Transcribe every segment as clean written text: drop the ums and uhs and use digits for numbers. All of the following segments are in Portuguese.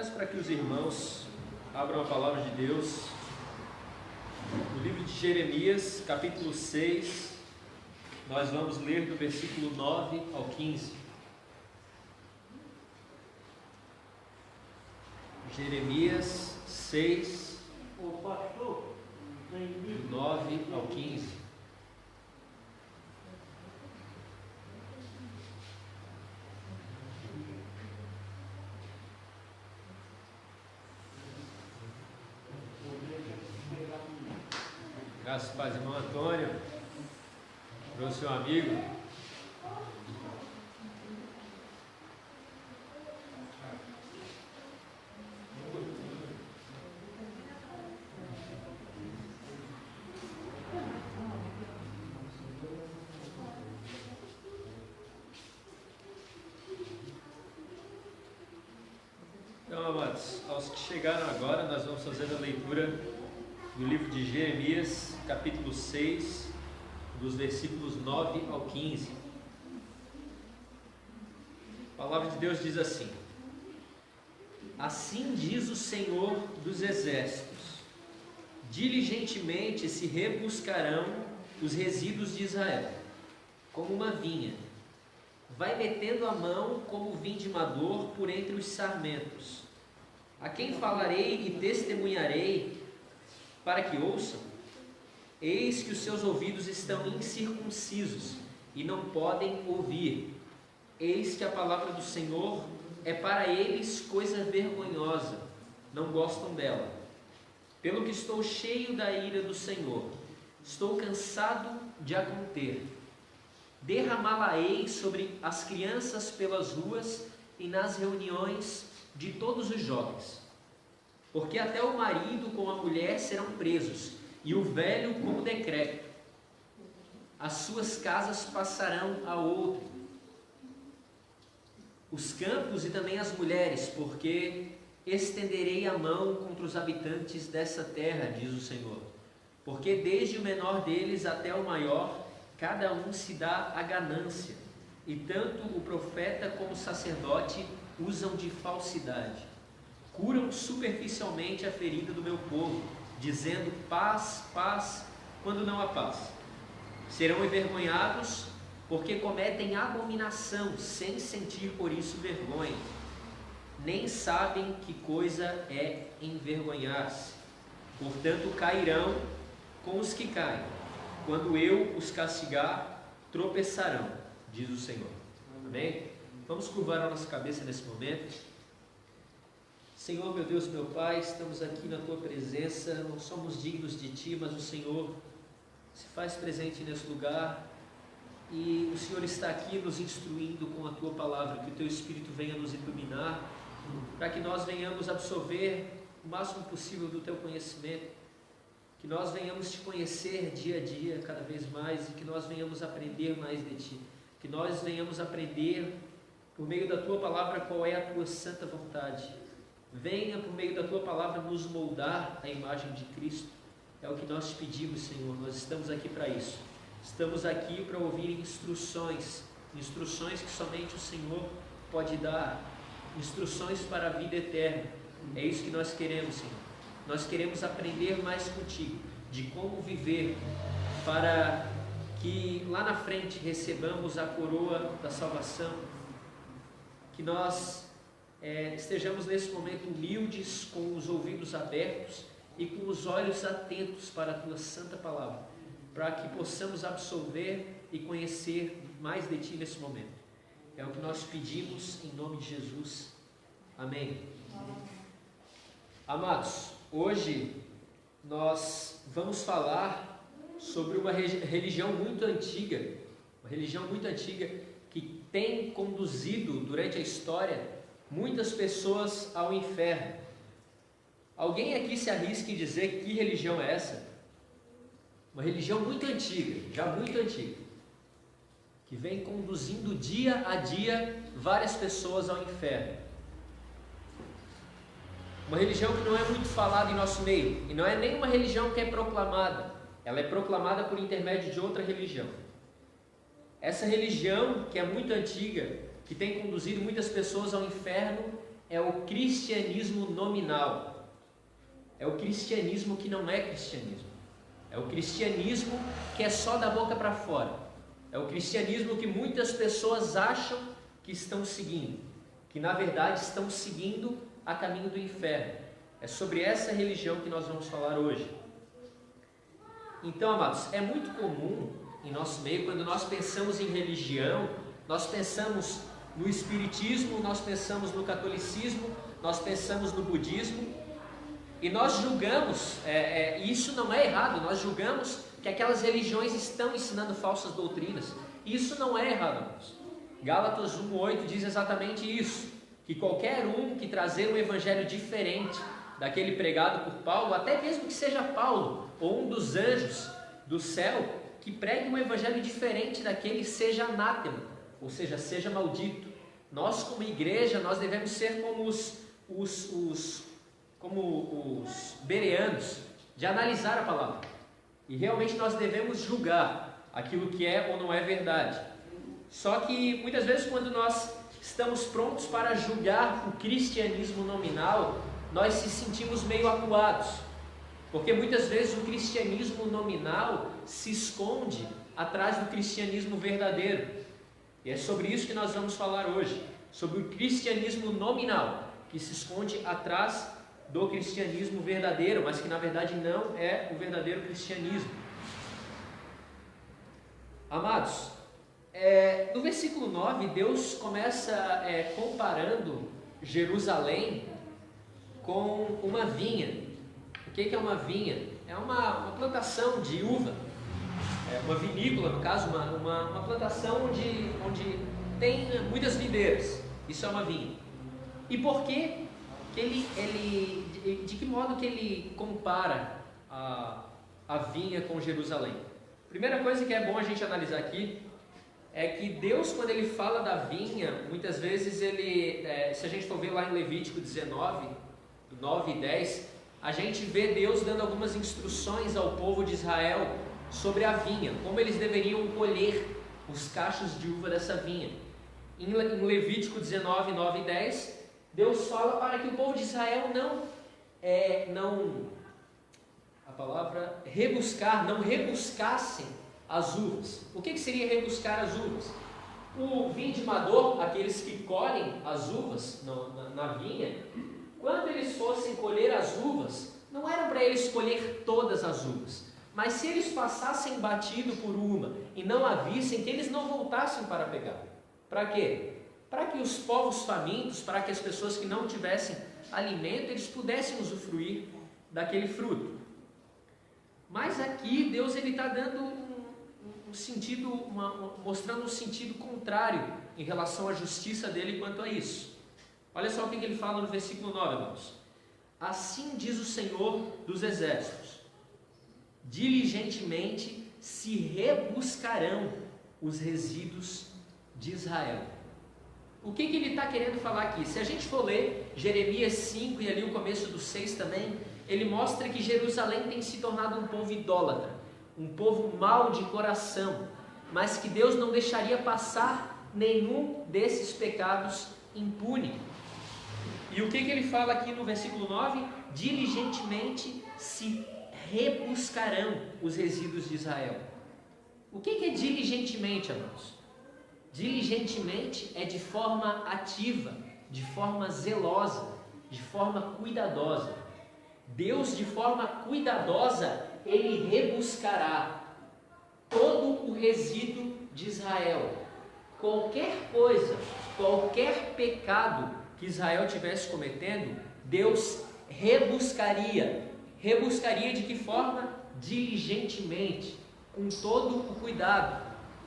Peço para que os irmãos abram a palavra de Deus no livro de Jeremias, capítulo 6. Nós vamos ler do versículo 9 ao 15. Jeremias 6, do 9 ao 15. Graças a Deus, irmão Antônio, trouxe um amigo. Então, amados, aos que chegaram agora, nós vamos fazer a leitura do livro de Jeremias, capítulo 6, dos versículos 9 ao 15. A palavra de Deus diz assim: Assim diz o Senhor dos Exércitos: diligentemente se rebuscarão os resíduos de Israel, como uma vinha. Vai metendo a mão como vindimador por entre os sarmentos. A quem falarei e testemunharei para que ouçam? Eis que os seus ouvidos estão incircuncisos e não podem ouvir. Eis que a palavra do Senhor é para eles coisa vergonhosa, não gostam dela. Pelo que estou cheio da ira do Senhor, estou cansado de a conter. Derramá-la-ei sobre as crianças pelas ruas e nas reuniões de todos os jovens. Porque até o marido com a mulher serão presos, e o velho como decrépito. As suas casas passarão a outro, os campos e também as mulheres, porque estenderei a mão contra os habitantes dessa terra, diz o Senhor. Porque desde o menor deles até o maior, cada um se dá a ganância, e tanto o profeta como o sacerdote usam de falsidade. Curam superficialmente a ferida do meu povo, dizendo paz, paz, quando não há paz. Serão envergonhados porque cometem abominação, sem sentir por isso vergonha. Nem sabem que coisa é envergonhar-se. Portanto, cairão com os que caem. Quando eu os castigar, tropeçarão, diz o Senhor. Amém? Vamos curvar a nossa cabeça nesse momento. Senhor, meu Deus, meu Pai, estamos aqui na Tua presença, não somos dignos de Ti, mas o Senhor se faz presente nesse lugar e o Senhor está aqui nos instruindo com a Tua palavra, que o Teu Espírito venha nos iluminar, para que nós venhamos absorver o máximo possível do Teu conhecimento, que nós venhamos Te conhecer dia a dia, cada vez mais, e que nós venhamos aprender mais de Ti, que nós venhamos aprender, por meio da Tua palavra, qual é a Tua santa vontade. Venha por meio da Tua palavra nos moldar a imagem de Cristo. É o que nós te pedimos, Senhor. Nós estamos aqui para isso. Estamos aqui para ouvir instruções que somente o Senhor pode dar, instruções para a vida eterna. É isso que nós queremos, Senhor. Nós queremos aprender mais contigo, de como viver, para que lá na frente recebamos a coroa da salvação, que nós estejamos nesse momento humildes, com os ouvidos abertos e com os olhos atentos para a Tua santa palavra, para que possamos absorver e conhecer mais de Ti nesse momento. É o que nós pedimos em nome de Jesus. Amém. Amados, hoje nós vamos falar sobre uma religião muito antiga, que tem conduzido durante a história muitas pessoas ao inferno. Alguém aqui se arrisca em dizer que religião é essa? Uma religião muito antiga, já muito antiga, que vem conduzindo dia a dia várias pessoas ao inferno. Uma religião que não é muito falada em nosso meio, e não é nem uma religião que é proclamada, ela é proclamada por intermédio de outra religião. Essa religião, que é muito antiga, que tem conduzido muitas pessoas ao inferno, é o cristianismo nominal. É o cristianismo que não é cristianismo. É o cristianismo que é só da boca para fora. É o cristianismo que muitas pessoas acham que estão seguindo, que na verdade estão seguindo a caminho do inferno. É sobre essa religião que nós vamos falar hoje. Então, amados, é muito comum em nosso meio, quando nós pensamos em religião, nós pensamos no espiritismo, nós pensamos no catolicismo, nós pensamos no budismo, e nós julgamos, isso não é errado, nós julgamos que aquelas religiões estão ensinando falsas doutrinas. Isso não é errado, amados. Gálatas 1:8 diz exatamente isso, que qualquer um que trazer um evangelho diferente daquele pregado por Paulo, até mesmo que seja Paulo ou um dos anjos do céu, que pregue um evangelho diferente daquele, seja anátema, ou seja, seja maldito. Nós, como igreja, nós devemos ser como os bereanos, de analisar a palavra, e realmente nós devemos julgar aquilo que é ou não é verdade. Só que muitas vezes, quando nós estamos prontos para julgar o cristianismo nominal, nós se sentimos meio acuados, porque muitas vezes o cristianismo nominal se esconde atrás do cristianismo verdadeiro. E é sobre isso que nós vamos falar hoje, sobre o cristianismo nominal, que se esconde atrás do cristianismo verdadeiro, mas que na verdade não é o verdadeiro cristianismo. Amados, no versículo 9, Deus começa comparando Jerusalém com uma vinha. O que é uma vinha? É uma plantação de uva, uma vinícola, no caso, uma plantação onde tem muitas videiras. Isso é uma vinha. E por que de que modo que ele compara a vinha com Jerusalém? Primeira coisa que é bom a gente analisar aqui é que Deus, quando ele fala da vinha, muitas vezes se a gente for ver lá em Levítico 19, 9 e 10, a gente vê Deus dando algumas instruções ao povo de Israel sobre a vinha, como eles deveriam colher os cachos de uva dessa vinha. Em Levítico 19, 9 e 10, Deus fala para que o povo de Israel não rebuscassem as uvas. O que seria rebuscar as uvas? O vindimador, aqueles que colhem as uvas na vinha, quando eles fossem colher as uvas, não era para eles colher todas as uvas, mas se eles passassem batido por uma e não a vissem, que eles não voltassem para pegar. Para quê? Para que os povos famintos, para que as pessoas que não tivessem alimento, eles pudessem usufruir daquele fruto. Mas aqui Deus está dando um sentido, mostrando um sentido contrário em relação à justiça dele quanto a isso. Olha só o que ele fala no versículo 9, irmãos. Assim diz o Senhor dos Exércitos: diligentemente se rebuscarão os resíduos de Israel. O que ele está querendo falar aqui? Se a gente for ler Jeremias 5 e ali o começo do 6 também, ele mostra que Jerusalém tem se tornado um povo idólatra, um povo mau de coração, mas que Deus não deixaria passar nenhum desses pecados impune. E o que ele fala aqui no versículo 9? Diligentemente se rebuscarão os resíduos de Israel. O que é diligentemente, irmãos? Diligentemente é de forma ativa, de forma zelosa, de forma cuidadosa. Deus, de forma cuidadosa, ele rebuscará todo o resíduo de Israel. Qualquer coisa, qualquer pecado que Israel tivesse cometendo, Deus rebuscaria. Rebuscaria de que forma? Diligentemente, com todo o cuidado,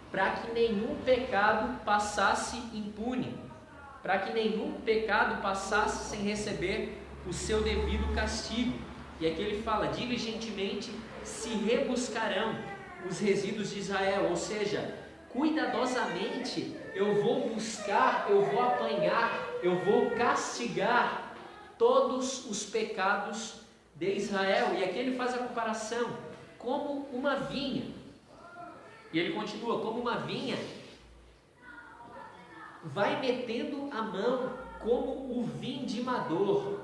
para que nenhum pecado passasse impune, para que nenhum pecado passasse sem receber o seu devido castigo. E aqui ele fala: diligentemente se rebuscarão os resíduos de Israel, ou seja, cuidadosamente eu vou buscar, eu vou apanhar, eu vou castigar todos os pecados de Israel. E aqui ele faz a comparação como uma vinha. E ele continua: como uma vinha vai metendo a mão como o vindimador.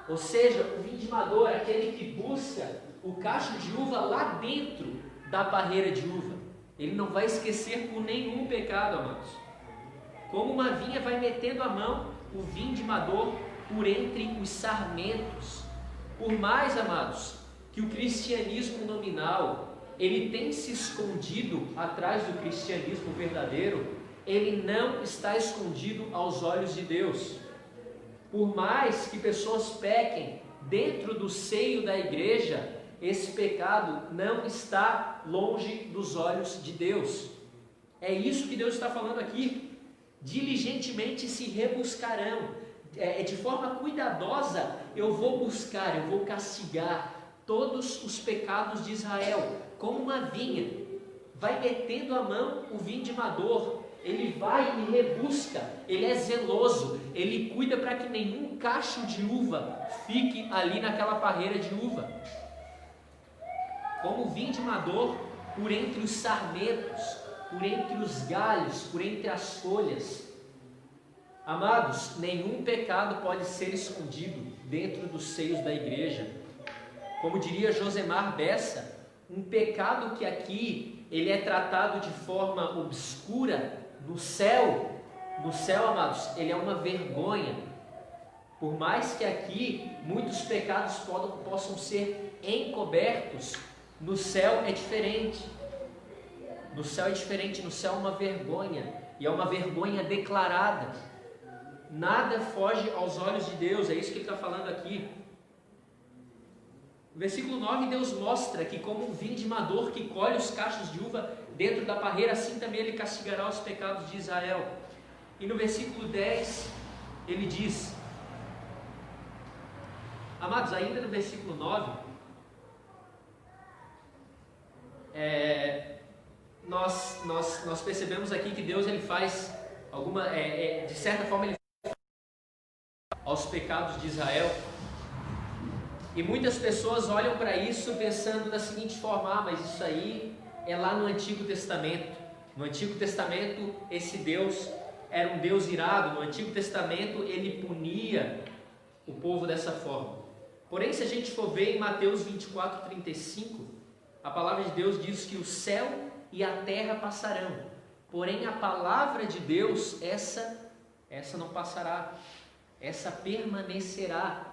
Ou seja, o vindimador é aquele que busca o cacho de uva lá dentro da parreira de uva. Ele não vai esquecer por nenhum pecado, amados. Como uma vinha vai metendo a mão, o vindimador, por entre os sarmentos. Por mais, amados, que o cristianismo nominal, ele tem se escondido atrás do cristianismo verdadeiro, ele não está escondido aos olhos de Deus. Por mais que pessoas pequem dentro do seio da igreja, esse pecado não está longe dos olhos de Deus. É isso que Deus está falando aqui. Diligentemente se rebuscarão. De forma cuidadosa eu vou buscar, eu vou castigar todos os pecados de Israel. Como uma vinha, vai metendo a mão o vindimador. Ele vai e rebusca, ele é zeloso, ele cuida para que nenhum cacho de uva fique ali naquela parreira de uva. Como vindimador, por entre os sarmentos, por entre os galhos, por entre as folhas. Amados, nenhum pecado pode ser escondido dentro dos seios da igreja. Como diria Josemar Bessa, um pecado que aqui ele é tratado de forma obscura, no céu, amados, ele é uma vergonha. Por mais que aqui muitos pecados possam ser encobertos, no céu é diferente. No céu é diferente, no céu é uma vergonha, e é uma vergonha declarada. Nada foge aos olhos de Deus, é isso que ele está falando aqui. No versículo 9, Deus mostra que como um vindimador que colhe os cachos de uva dentro da parreira, assim também ele castigará os pecados de Israel. E no versículo 10, ele diz, amados, ainda no versículo 9, nós percebemos aqui que Deus ele faz alguma, de certa forma, ele aos pecados de Israel. E muitas pessoas olham para isso pensando da seguinte forma: mas isso aí é lá no Antigo Testamento. No Antigo Testamento esse Deus era um Deus irado. No Antigo Testamento ele punia o povo dessa forma. Porém, se a gente for ver em Mateus 24:35, a palavra de Deus diz que o céu e a terra passarão, porém a palavra de Deus, essa não passará, essa permanecerá.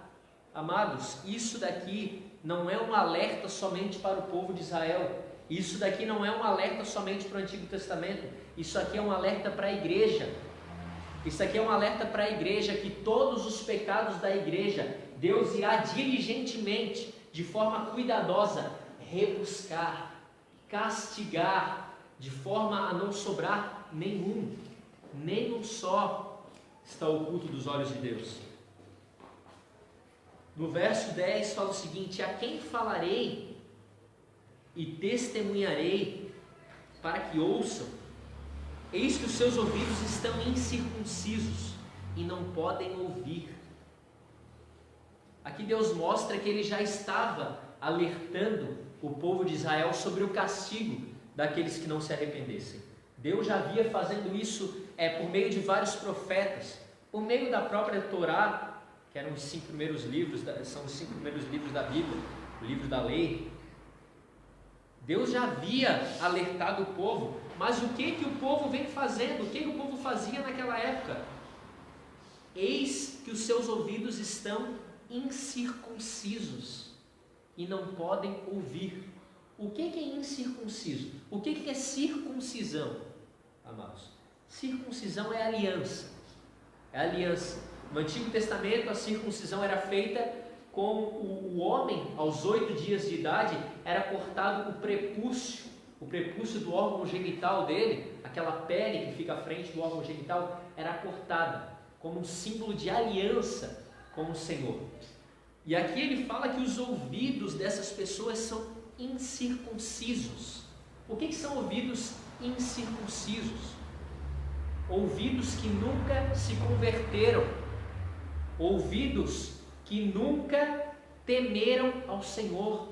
Amados, isso daqui não é um alerta somente para o povo de Israel, isso daqui não é um alerta somente para o Antigo Testamento, isso aqui é um alerta para a igreja. Isso aqui é um alerta para a igreja, que todos os pecados da igreja, Deus irá diligentemente, de forma cuidadosa, rebuscar, castigar, de forma a não sobrar nenhum só está oculto dos olhos de Deus. No verso 10 fala o seguinte: a quem falarei e testemunharei para que ouçam? Eis que os seus ouvidos estão incircuncisos e não podem ouvir. Aqui Deus mostra que ele já estava alertando o povo de Israel sobre o castigo daqueles que não se arrependessem. Deus já havia fazendo isso por meio de vários profetas, por meio da própria Torá, que eram os 5 primeiros livros, são os 5 primeiros livros da Bíblia, o livro da lei. Deus já havia alertado o povo, mas o que o povo vem fazendo? O que o povo fazia naquela época? Eis que os seus ouvidos estão incircuncisos e não podem ouvir. O que é incircunciso? O que é circuncisão, amados? Circuncisão é aliança. É aliança. No Antigo Testamento, a circuncisão era feita com o homem, aos 8 dias de idade, era cortado o prepúcio do órgão genital dele, aquela pele que fica à frente do órgão genital, era cortada, como um símbolo de aliança com o Senhor. E aqui ele fala que os ouvidos dessas pessoas são incircuncisos. O que são ouvidos incircuncisos? Ouvidos que nunca se converteram, ouvidos que nunca temeram ao Senhor,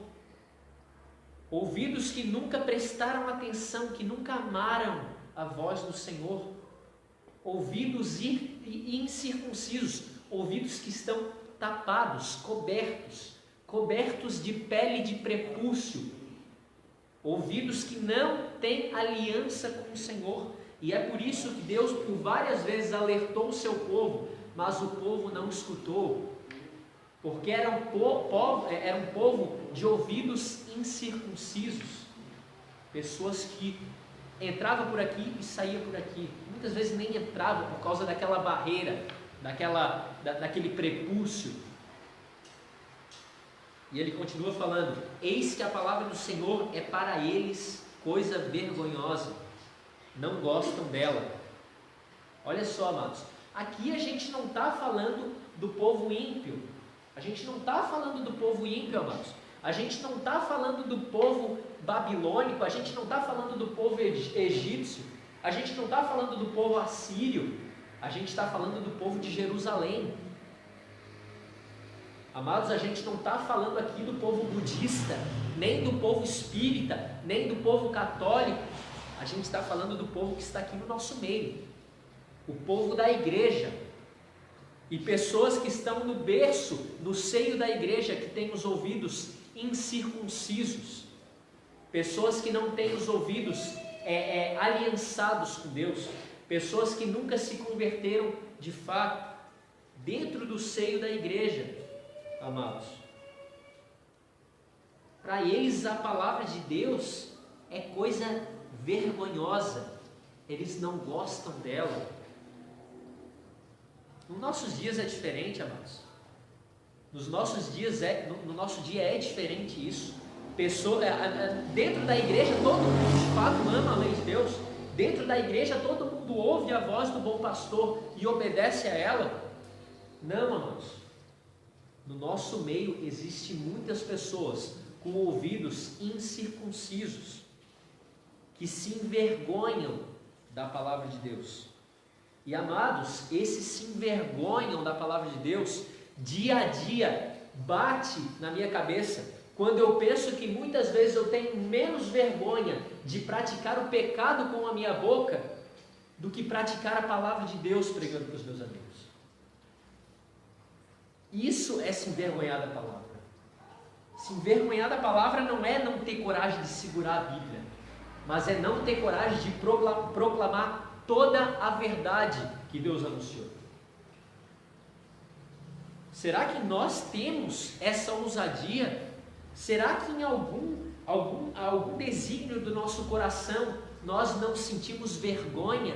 ouvidos que nunca prestaram atenção, que nunca amaram a voz do Senhor, ouvidos e incircuncisos, ouvidos que estão tapados, cobertos de pele de prepúcio, ouvidos que não têm aliança com o Senhor. E é por isso que Deus por várias vezes alertou o seu povo, mas o povo não escutou, porque era um povo de ouvidos incircuncisos, pessoas que entravam por aqui e saíam por aqui, muitas vezes nem entravam por causa daquela barreira, daquele prepúcio. E ele continua falando: eis que a palavra do Senhor é para eles coisa vergonhosa, não gostam dela. Olha só, amados, aqui a gente não está falando do povo ímpio, a gente não está falando do povo ímpio, amados, a gente não está falando do povo babilônico, a gente não está falando do povo egípcio, a gente não está falando do povo assírio, a gente está falando do povo de Jerusalém. Amados, a gente não está falando aqui do povo budista, nem do povo espírita, nem do povo católico. A gente está falando do povo que está aqui no nosso meio, o povo da igreja, e pessoas que estão no berço, no seio da igreja, que têm os ouvidos incircuncisos, pessoas que não têm os ouvidos aliançados com Deus, pessoas que nunca se converteram de fato, dentro do seio da igreja. Amados, para eles a palavra de Deus é coisa vergonhosa, eles não gostam dela. Nos nossos dias é diferente, amados. No nosso dia é diferente isso. Dentro da igreja todo mundo de fato ama a lei de Deus. Dentro da igreja todo mundo ouve a voz do bom pastor e obedece a ela. Não, amados. No nosso meio existem muitas pessoas com ouvidos incircuncisos, que se envergonham da palavra de Deus. E amados, esses se envergonham da palavra de Deus, dia a dia, bate na minha cabeça, quando eu penso que muitas vezes eu tenho menos vergonha de praticar o pecado com a minha boca, do que praticar a palavra de Deus pregando para os meus amigos. Isso é se envergonhar da palavra. Se envergonhar da palavra não é não ter coragem de segurar a Bíblia, mas é não ter coragem de proclamar toda a verdade que Deus anunciou. Será que nós temos essa ousadia? Será que em algum desígnio do nosso coração nós não sentimos vergonha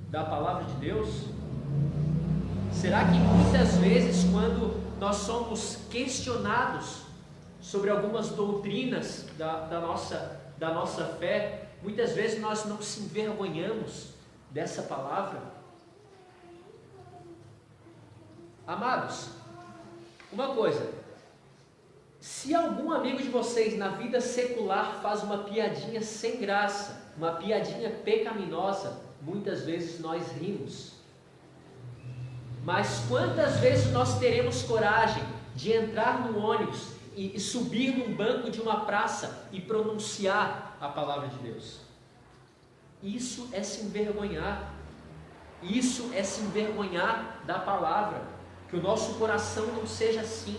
da palavra de Deus? Será que muitas vezes, quando nós somos questionados sobre algumas doutrinas da nossa fé, muitas vezes nós não se envergonhamos dessa palavra? Amados, uma coisa: se algum amigo de vocês na vida secular faz uma piadinha sem graça, uma piadinha pecaminosa, muitas vezes nós rimos. Mas quantas vezes nós teremos coragem de entrar no ônibus e subir num banco de uma praça e pronunciar a palavra de Deus? Isso é se envergonhar. Isso é se envergonhar da palavra. Que o nosso coração não seja assim,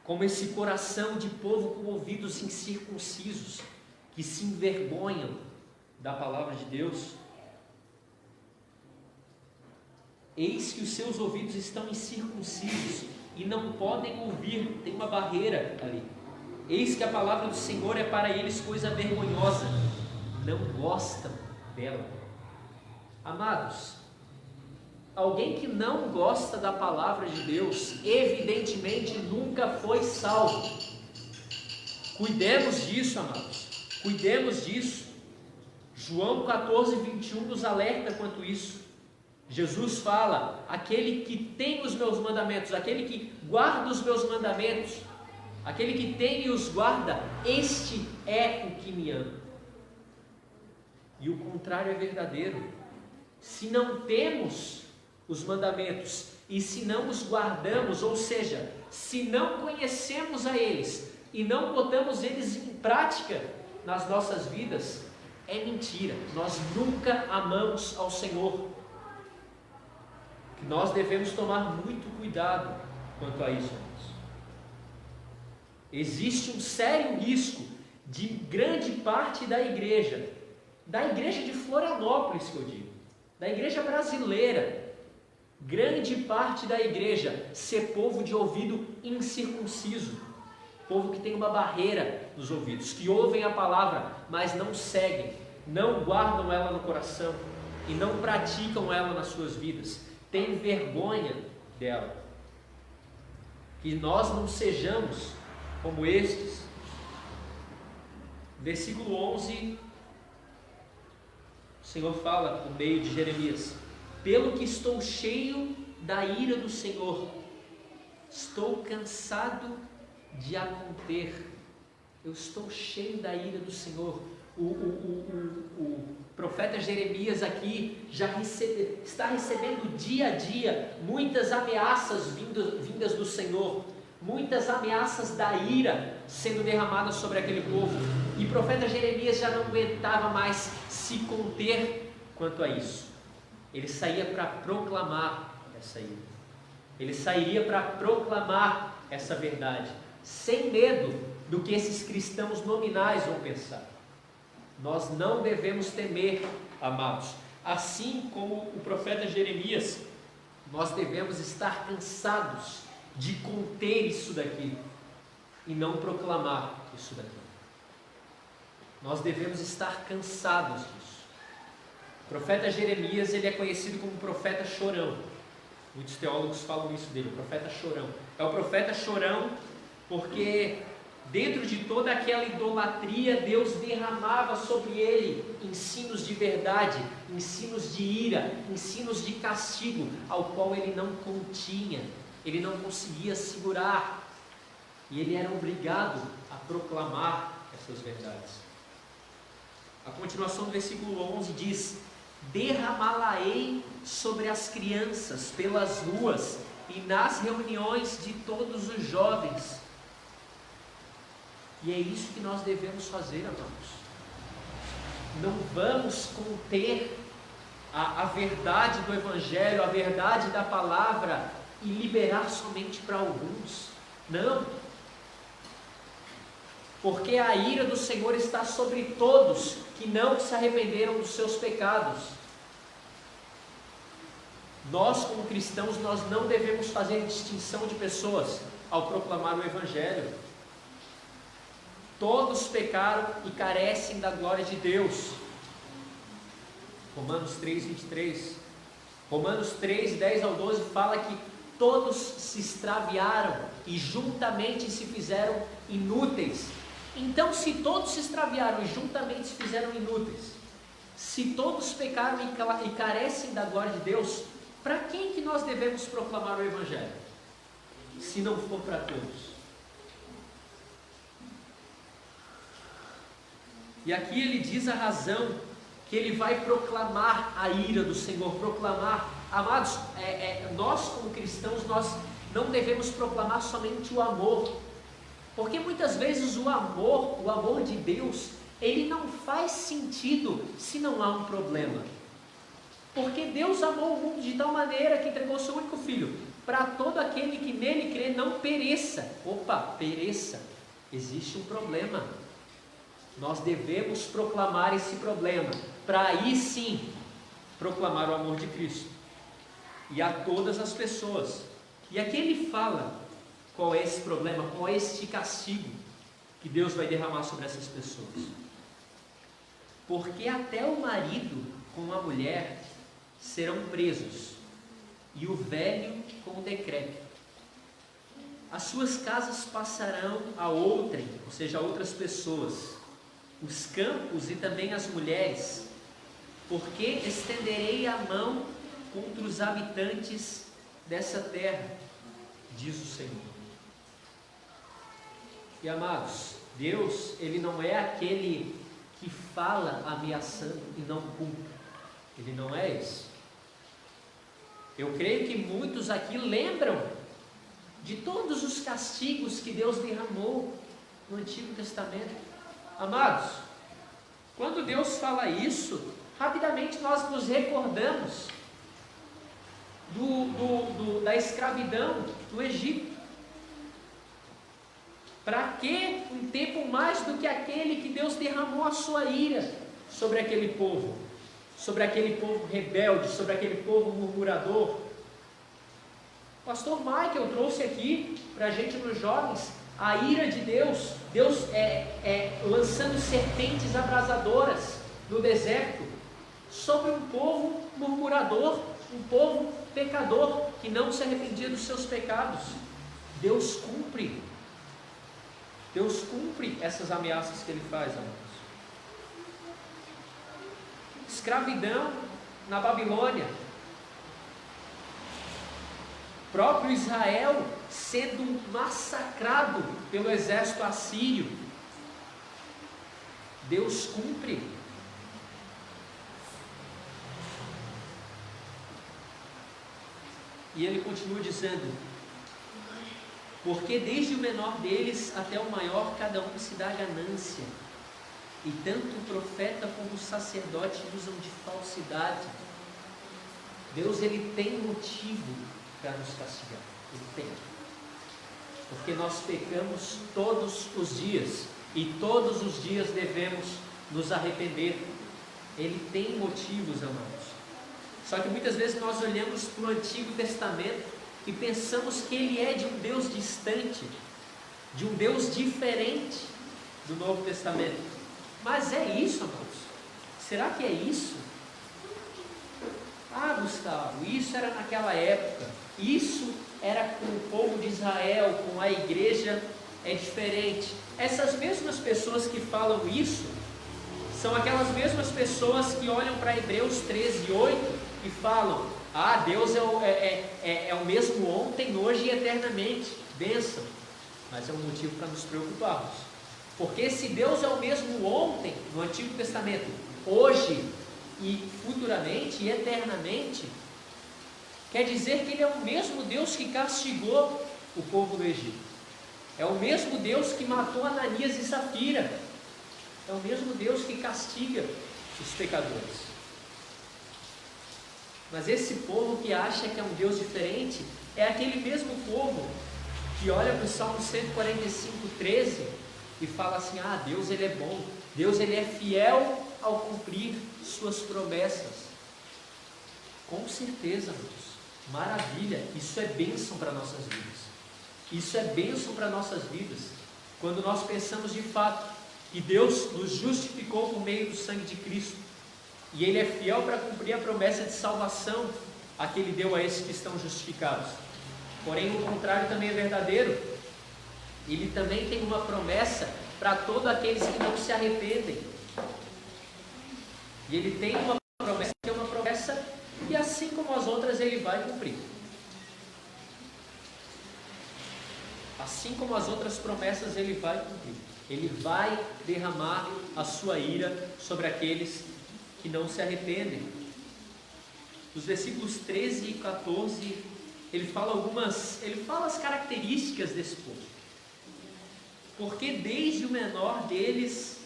como esse coração de povo com ouvidos incircuncisos, que se envergonham da palavra de Deus. Eis que os seus ouvidos estão incircuncisos e não podem ouvir, tem uma barreira ali. Eis que a palavra do Senhor é para eles coisa vergonhosa, não gostam dela. Amados, alguém que não gosta da palavra de Deus, evidentemente nunca foi salvo. Cuidemos disso, amados, cuidemos disso. João 14:21 nos alerta quanto isso. Jesus fala: aquele que tem os meus mandamentos, aquele que guarda os meus mandamentos, aquele que tem e os guarda, este é o que me ama. E o contrário é verdadeiro. Se não temos os mandamentos e se não os guardamos, ou seja, se não conhecemos a eles e não botamos eles em prática nas nossas vidas, é mentira. Nós nunca amamos ao Senhor. que nós devemos tomar muito cuidado quanto a isso, irmãos. Existe um sério risco de grande parte da igreja de Florianópolis, que eu digo, da igreja brasileira, grande parte da igreja ser povo de ouvido incircunciso, povo que tem uma barreira nos ouvidos, que ouvem a palavra, mas não seguem, não guardam ela no coração e não praticam ela nas suas vidas, têm vergonha dela. Que nós não sejamos como estes. Versículo 11, o Senhor fala por meio de Jeremias: pelo que estou cheio da ira do Senhor, estou cansado de a conter. Eu estou cheio da ira do Senhor. O profeta Jeremias aqui está recebendo dia a dia muitas ameaças vindas do Senhor, muitas ameaças da ira sendo derramadas sobre aquele povo, e o profeta Jeremias já não aguentava mais se conter quanto a isso. Ele saía para proclamar essa ira, ele sairia para proclamar essa verdade, sem medo do que esses cristãos nominais vão pensar. Nós não devemos temer, amados. Assim como o profeta Jeremias, nós devemos estar cansados de conter isso daqui e não proclamar isso daqui. Nós devemos estar cansados disso. O profeta Jeremias, ele é conhecido como profeta chorão. Muitos teólogos falam isso dele, o profeta chorão. É o profeta chorão porque dentro de toda aquela idolatria, Deus derramava sobre ele ensinos de verdade, ensinos de ira, ensinos de castigo, ao qual ele não continha, ele não conseguia segurar, e ele era obrigado a proclamar essas verdades. A continuação do versículo 11 diz: derramá-la-ei sobre as crianças, pelas ruas e nas reuniões de todos os jovens. E é isso que nós devemos fazer, amados. Não vamos conter a verdade do Evangelho, a verdade da palavra, e liberar somente para alguns. Não. Porque a ira do Senhor está sobre todos que não se arrependeram dos seus pecados. Nós, como cristãos, nós não devemos fazer distinção de pessoas ao proclamar o Evangelho. Todos pecaram e carecem da glória de Deus. Romanos 3, 23. Romanos 3, 10 ao 12 fala que todos se extraviaram e juntamente se fizeram inúteis. Então, se todos se extraviaram e juntamente se fizeram inúteis, se todos pecaram e carecem da glória de Deus, para quem que nós devemos proclamar o Evangelho? Se não for para todos. E aqui ele diz a razão que ele vai proclamar a ira do Senhor, proclamar. Amados, nós como cristãos, nós não devemos proclamar somente o amor, porque muitas vezes o amor de Deus, ele não faz sentido se não há um problema. Porque Deus amou o mundo de tal maneira que entregou o seu único Filho, para todo aquele que nele crê não pereça. Opa, pereça, existe um problema. Nós devemos proclamar esse problema, para aí sim proclamar o amor de Cristo, e a todas as pessoas. E aqui ele fala qual é esse problema, qual é este castigo que Deus vai derramar sobre essas pessoas. Porque até o marido com a mulher serão presos, e o velho com o decrépito. As suas casas passarão a outrem, ou seja, a outras pessoas, os campos e também as mulheres, porque estenderei a mão contra os habitantes dessa terra, diz o Senhor. E amados, Deus, ele não é aquele que fala ameaçando e não cumpre. Ele não é esse. Eu creio que muitos aqui lembram de todos os castigos que Deus derramou no Antigo Testamento. Amados, quando Deus fala isso, rapidamente nós nos recordamos da escravidão do Egito. Para que um tempo mais do que aquele que Deus derramou a sua ira sobre aquele povo rebelde, sobre aquele povo murmurador? O pastor Michael trouxe aqui para a gente nos jovens a ira de Deus, lançando serpentes abrasadoras no deserto sobre um povo murmurador, um povo pecador que não se arrependia dos seus pecados. Deus cumpre essas ameaças que Ele faz, amados. Escravidão na Babilônia, próprio Israel sendo massacrado pelo exército assírio. Deus cumpre. E ele continua dizendo: porque desde o menor deles até o maior, cada um se dá ganância, e tanto o profeta como o sacerdote usam de falsidade. Deus, Ele tem motivo para nos castigar. Ele tem. Porque nós pecamos todos os dias, e todos os dias devemos nos arrepender. Ele tem motivos, amados. Só que muitas vezes nós olhamos para o Antigo Testamento e pensamos que Ele é de um Deus distante, de um Deus diferente do Novo Testamento. Mas é isso, amados? Será que é isso? Ah, Gustavo, isso era naquela época, isso era com o povo de Israel, com a igreja é diferente. Essas mesmas pessoas que falam isso, são aquelas mesmas pessoas que olham para Hebreus 13:8 e falam: ah, Deus é o mesmo ontem, hoje e eternamente. Bênção. Mas é um motivo para nos preocuparmos. Porque se Deus é o mesmo ontem, no Antigo Testamento, hoje e futuramente e eternamente, quer dizer que Ele é o mesmo Deus que castigou o povo do Egito. É o mesmo Deus que matou Ananias e Safira. É o mesmo Deus que castiga os pecadores. Mas esse povo que acha que é um Deus diferente, é aquele mesmo povo que olha para o Salmo 145:13 e fala assim: ah, Deus Ele é bom, Deus Ele é fiel ao cumprir suas promessas. Com certeza, amados, maravilha, isso é bênção para nossas vidas. Isso é bênção para nossas vidas, quando nós pensamos de fato que Deus nos justificou por meio do sangue de Cristo, e Ele é fiel para cumprir a promessa de salvação a que Ele deu a esses que estão justificados. Porém, o contrário também é verdadeiro. Ele também tem uma promessa para todos aqueles que não se arrependem. E Ele tem uma promessa que é uma promessa que, assim como as outras, Ele vai cumprir. Assim como as outras promessas, Ele vai cumprir. Ele vai derramar a sua ira sobre aqueles que não se arrependem. Nos versículos 13 e 14, ele fala as características desse povo. Porque desde o menor deles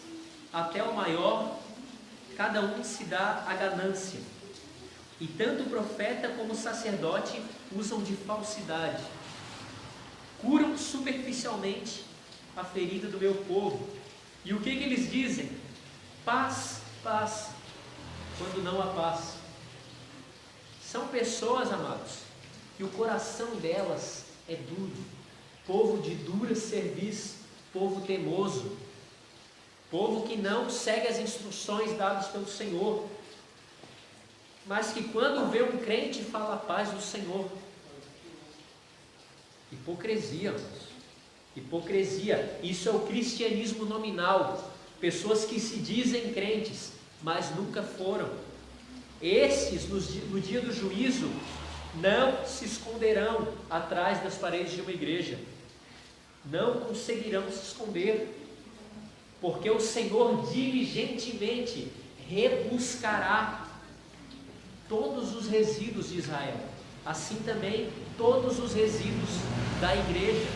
até o maior, cada um se dá a ganância. E tanto o profeta como o sacerdote usam de falsidade. Curam superficialmente a ferida do meu povo. E o que eles dizem? Paz, paz, quando não há paz. São pessoas, amados, que o coração delas é duro. Povo de dura cerviz, povo teimoso, povo que não segue as instruções dadas pelo Senhor, mas que quando vê um crente fala a paz do Senhor. Hipocrisia, amados. Hipocrisia, isso é o cristianismo nominal. Pessoas que se dizem crentes, mas nunca foram. Esses, no dia do juízo, não se esconderão atrás das paredes de uma igreja. Não conseguirão se esconder, porque o Senhor diligentemente rebuscará todos os resíduos de Israel, assim também todos os resíduos da igreja.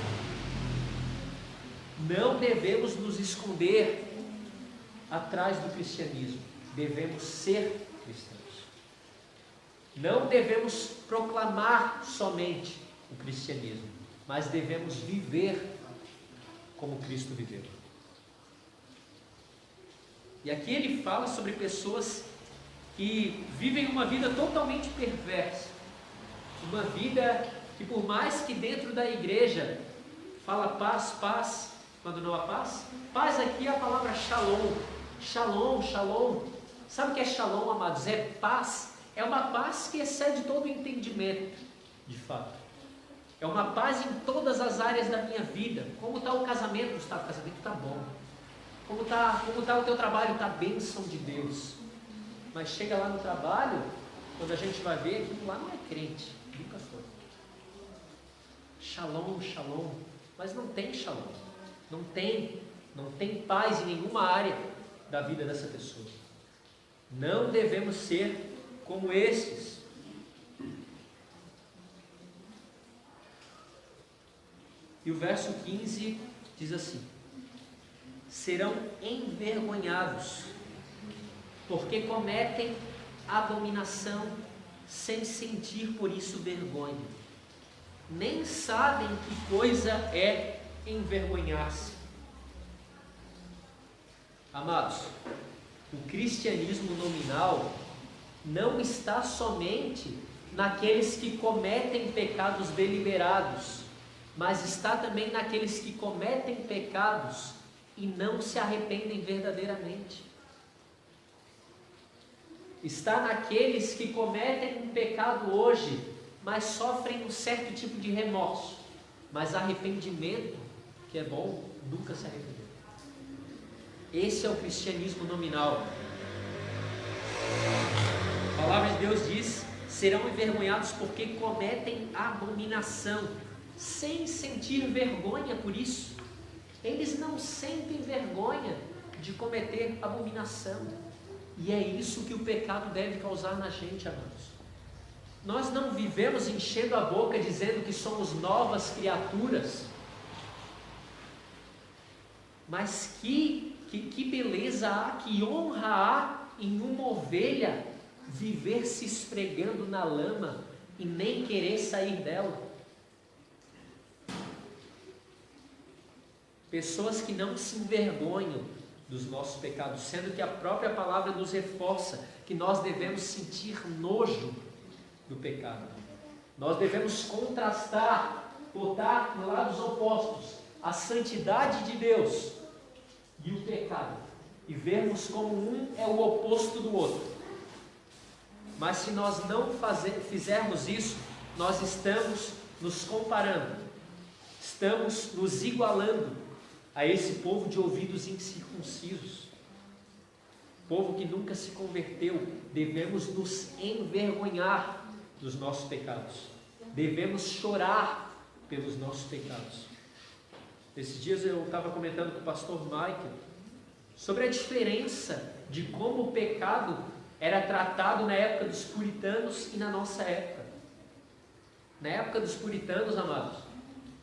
Não devemos nos esconder atrás do cristianismo, devemos ser cristãos. Não devemos proclamar somente o cristianismo, mas devemos viver como Cristo viveu. E aqui ele fala sobre pessoas que vivem uma vida totalmente perversa, uma vida que, por mais que dentro da igreja fala paz, paz, quando não há paz, paz aqui é a palavra shalom, shalom, shalom. Sabe o que é shalom, amados? É paz, é uma paz que excede todo o entendimento, de fato. É uma paz em todas as áreas da minha vida. Como está o casamento, Gustavo? O casamento está bom. Como está o teu trabalho? Está a bênção de Deus. Mas chega lá no trabalho, quando a gente vai ver, aquilo lá não é crente, nunca foi. Shalom, shalom, mas não tem shalom, não tem paz em nenhuma área da vida dessa pessoa. Não devemos ser como estes. E o verso 15 diz assim: serão envergonhados, porque cometem abominação sem sentir por isso vergonha. Nem sabem que coisa é envergonhar-se. Amados, o cristianismo nominal não está somente naqueles que cometem pecados deliberados, mas está também naqueles que cometem pecados e não se arrependem verdadeiramente. Está naqueles que cometem um pecado hoje, mas sofrem um certo tipo de remorso, mas arrependimento, que é bom, nunca se arrependeu. Esse é o cristianismo nominal. A palavra de Deus diz: serão envergonhados porque cometem abominação, sem sentir vergonha por isso. Eles não sentem vergonha de cometer abominação. E é isso que o pecado deve causar na gente, amados. Nós não vivemos enchendo a boca dizendo que somos novas criaturas, mas que beleza há, que honra há em uma ovelha viver se esfregando na lama e nem querer sair dela. Pessoas que não se envergonham dos nossos pecados, sendo que a própria palavra nos reforça que nós devemos sentir nojo do pecado. Nós devemos contrastar, botar em lados opostos a santidade de Deus e o pecado, e vermos como um é o oposto do outro. Mas se nós não fizermos isso, nós estamos nos comparando, estamos nos igualando a esse povo de ouvidos incircuncisos, povo que nunca se converteu. Devemos nos envergonhar dos nossos pecados, devemos chorar pelos nossos pecados. Esses dias eu estava comentando com o pastor Michael sobre a diferença de como o pecado era tratado na época dos puritanos e na nossa época. Na época dos puritanos, amados,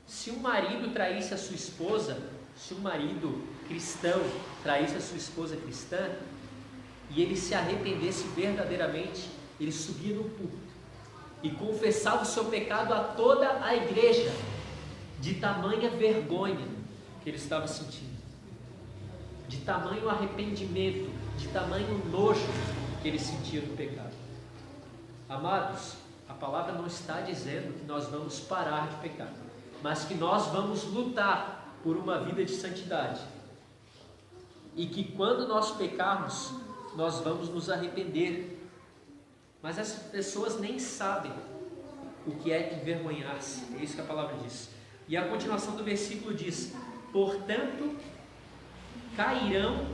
se um marido traísse a sua esposa, se um marido cristão traísse a sua esposa cristã, e ele se arrependesse verdadeiramente, ele subia no púlpito e confessava o seu pecado a toda a igreja, de tamanha vergonha que ele estava sentindo, de tamanho arrependimento, de tamanho nojo que ele sentia do pecado. Amados, a palavra não está dizendo que nós vamos parar de pecar, mas que nós vamos lutar por uma vida de santidade, e que quando nós pecarmos, nós vamos nos arrepender. Mas essas pessoas nem sabem o que é envergonhar-se. É isso que a palavra diz. E a continuação do versículo diz: portanto, cairão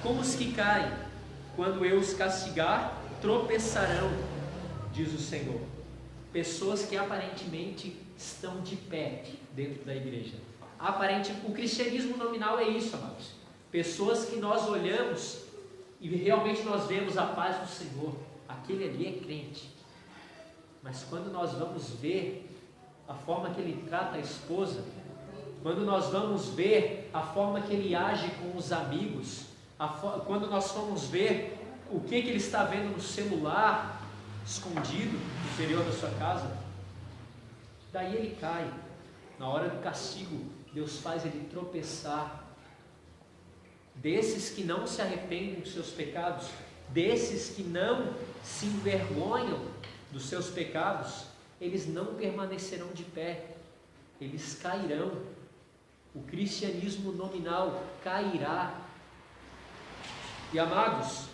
como os que caem, quando eu os castigar, tropeçarão, diz o Senhor. Pessoas que aparentemente estão de pé dentro da igreja. O cristianismo nominal é isso, amados. Pessoas que nós olhamos e realmente nós vemos a paz do Senhor. Aquele ali é crente. Mas quando nós vamos ver a forma que ele trata a esposa, quando nós vamos ver a forma que ele age com os amigos, quando nós vamos ver o que ele está vendo no celular, escondido no interior da sua casa. Daí ele cai. Na hora do castigo, Deus faz ele tropeçar. Desses que não se arrependem dos seus pecados, desses que não se envergonham dos seus pecados, eles não permanecerão de pé, eles cairão. O cristianismo nominal cairá. E amados,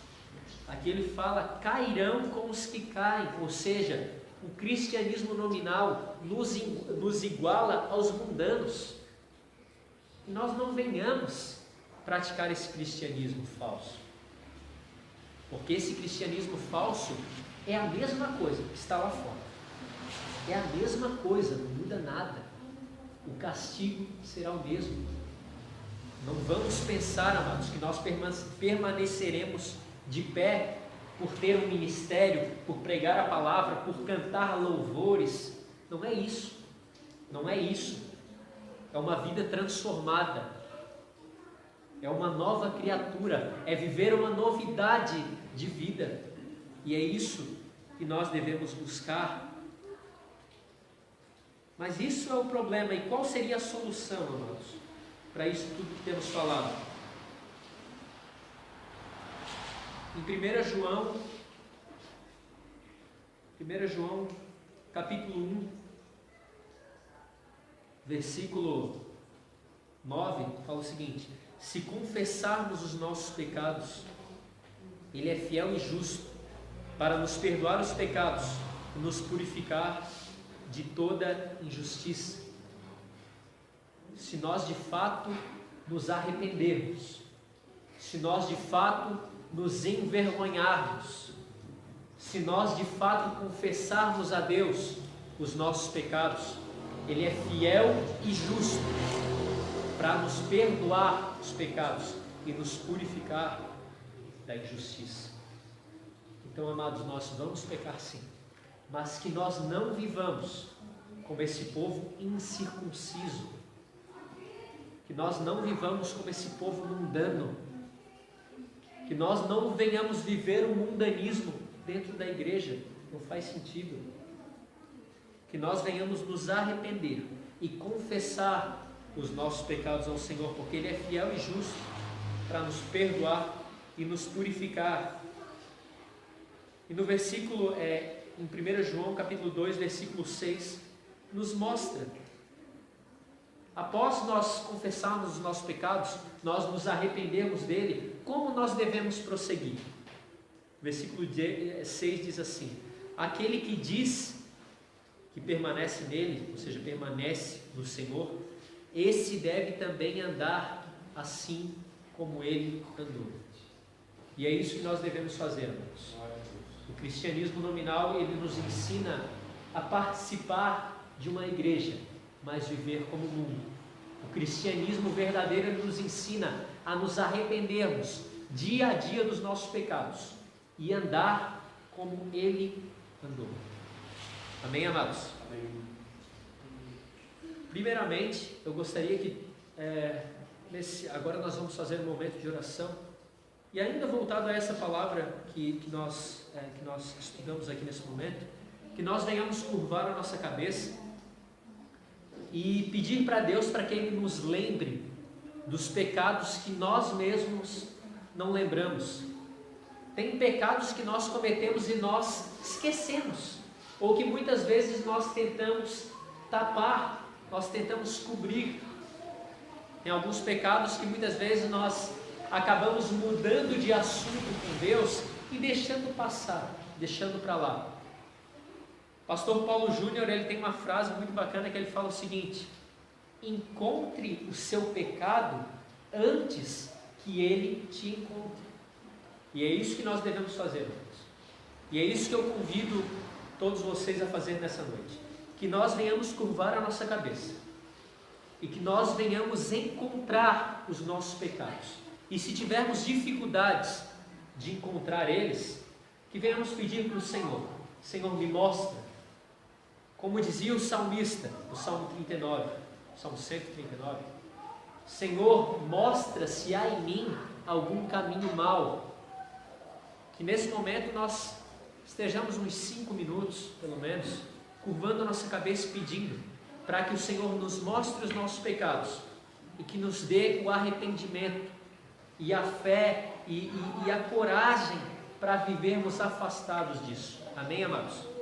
aqui ele fala, cairão com os que caem, ou seja, o cristianismo nominal nos iguala aos mundanos. E nós não venhamos praticar esse cristianismo falso, porque esse cristianismo falso é a mesma coisa que está lá fora, é a mesma coisa, não muda nada, o castigo será o mesmo. Não vamos pensar, amados, que nós permaneceremos de pé por ter um ministério, por pregar a palavra, por cantar louvores. Não é isso, não é isso. É uma vida transformada, é uma nova criatura, é viver uma novidade de vida, e é isso que nós devemos buscar. Mas isso é o problema, e qual seria a solução, amados, para isso tudo que temos falado? Em 1 João capítulo 1, versículo 9, fala o seguinte: se confessarmos os nossos pecados, Ele é fiel e justo para nos perdoar os pecados e nos purificar de toda injustiça. Se nós de fato nos arrependermos, se nós de fato nos envergonharmos, se nós de fato confessarmos a Deus os nossos pecados, Ele é fiel e justo para nos perdoar os pecados e nos purificar da injustiça. Então, amados, nós vamos pecar sim, mas que nós não vivamos como esse povo incircunciso, que nós não vivamos como esse povo mundano, que nós não venhamos viver o mundanismo dentro da igreja, não faz sentido. Que nós venhamos nos arrepender e confessar os nossos pecados ao Senhor, porque Ele é fiel e justo para nos perdoar e nos purificar. E no versículo, em 1 João capítulo 2, versículo 6, nos mostra, após nós confessarmos os nossos pecados, nós nos arrependermos dele, como nós devemos prosseguir? Versículo 6 diz assim: aquele que diz que permanece nele, ou seja, permanece no Senhor, esse deve também andar assim como ele andou. E é isso que nós devemos fazer, irmãos. O cristianismo nominal, ele nos ensina a participar de uma igreja, mas viver como o mundo. O cristianismo verdadeiro, ele nos ensina a nos arrependermos dia a dia dos nossos pecados e andar como ele andou. Amém, amados? Amém. Primeiramente, eu gostaria que agora nós vamos fazer um momento de oração, e ainda voltado a essa palavra que nós estudamos aqui nesse momento, que nós venhamos curvar a nossa cabeça e pedir para Deus para que Ele nos lembre dos pecados que nós mesmos não lembramos. Tem pecados que nós cometemos e nós esquecemos, ou que muitas vezes nós tentamos tapar, nós tentamos cobrir. Tem alguns pecados que muitas vezes nós acabamos mudando de assunto com Deus e deixando passar, deixando para lá. Pastor Paulo Júnior, ele tem uma frase muito bacana que ele fala o seguinte: encontre o seu pecado antes que ele te encontre. E é isso que nós devemos fazer, irmãos. E é isso que eu convido todos vocês a fazer nessa noite. Que nós venhamos curvar a nossa cabeça e que nós venhamos encontrar os nossos pecados. E se tivermos dificuldades de encontrar eles, que venhamos pedir para o Senhor: Senhor, me mostra. Como dizia o salmista, no Salmo 39, Salmo 139, Senhor, mostra se há em mim algum caminho mau. Que nesse momento nós estejamos uns 5 minutos, pelo menos, curvando a nossa cabeça e pedindo para que o Senhor nos mostre os nossos pecados e que nos dê o arrependimento e a fé e a coragem para vivermos afastados disso. Amém, amados?